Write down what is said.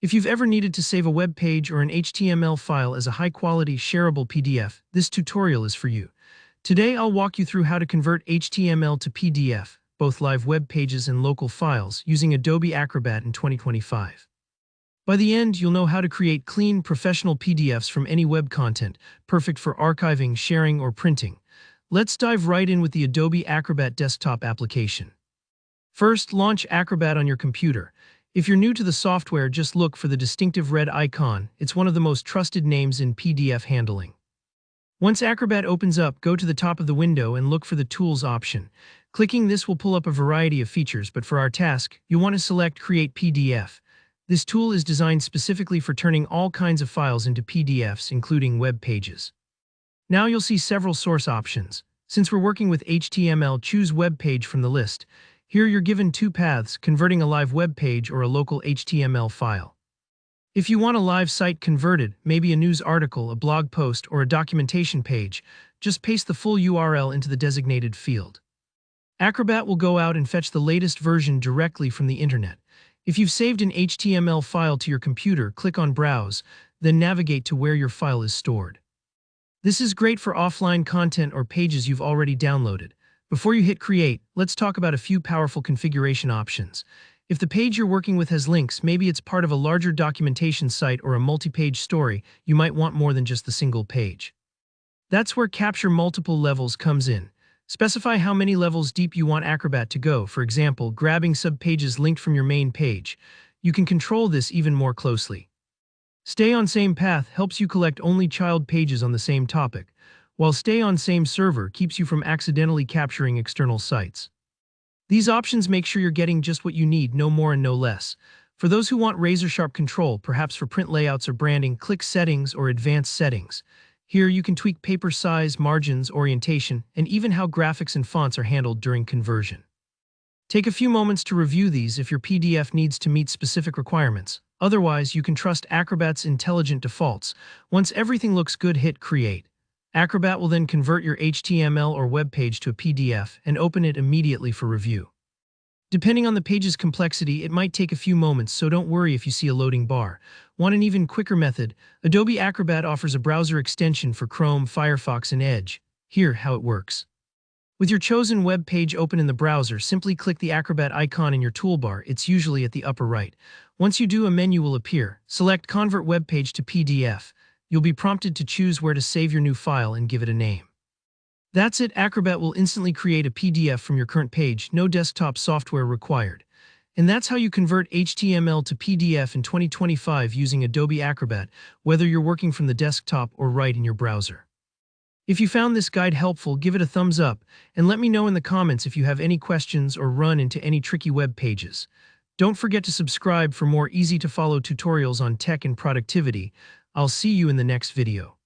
If you've ever needed to save a web page or an HTML file as a high-quality, shareable PDF, this tutorial is for you. Today, I'll walk you through how to convert HTML to PDF, both live web pages and local files, using Adobe Acrobat in 2025. By the end, you'll know how to create clean, professional PDFs from any web content, perfect for archiving, sharing, or printing. Let's dive right in with the Adobe Acrobat desktop application. First, launch Acrobat on your computer. If you're new to the software, just look for the distinctive red icon. It's one of the most trusted names in PDF handling. Once Acrobat opens up, go to the top of the window and look for the Tools option. Clicking this will pull up a variety of features, but for our task, you'll want to select Create PDF. This tool is designed specifically for turning all kinds of files into PDFs, including web pages. Now you'll see several source options. Since we're working with HTML, choose Web Page from the list. Here you're given two paths, converting a live web page or a local HTML file. If you want a live site converted, maybe a news article, a blog post, or a documentation page, just paste the full URL into the designated field. Acrobat will go out and fetch the latest version directly from the internet. If you've saved an HTML file to your computer, click on Browse, then navigate to where your file is stored. This is great for offline content or pages you've already downloaded. Before you hit Create, let's talk about a few powerful configuration options. If the page you're working with has links, maybe it's part of a larger documentation site or a multi-page story, you might want more than just the single page. That's where Capture Multiple Levels comes in. Specify how many levels deep you want Acrobat to go, for example, grabbing subpages linked from your main page. You can control this even more closely. Stay on Same Path helps you collect only child pages on the same topic, while Stay on Same Server keeps you from accidentally capturing external sites. These options make sure you're getting just what you need, no more and no less. For those who want razor-sharp control, perhaps for print layouts or branding, click Settings or Advanced Settings. Here you can tweak paper size, margins, orientation, and even how graphics and fonts are handled during conversion. Take a few moments to review these if your PDF needs to meet specific requirements. Otherwise, you can trust Acrobat's intelligent defaults. Once everything looks good, hit Create. Acrobat will then convert your HTML or web page to a PDF and open it immediately for review. Depending on the page's complexity, it might take a few moments, so don't worry if you see a loading bar. Want an even quicker method? Adobe Acrobat offers a browser extension for Chrome, Firefox, and Edge. Here, how it works. With your chosen web page open in the browser, simply click the Acrobat icon in your toolbar. It's usually at the upper right. Once you do, a menu will appear. Select Convert Web Page to PDF. You'll be prompted to choose where to save your new file and give it a name. That's it. Acrobat will instantly create a PDF from your current page, no desktop software required. And that's how you convert HTML to PDF in 2025 using Adobe Acrobat, whether you're working from the desktop or right in your browser. If you found this guide helpful, give it a thumbs up, and let me know in the comments if you have any questions or run into any tricky web pages. Don't forget to subscribe for more easy-to-follow tutorials on tech and productivity. I'll see you in the next video.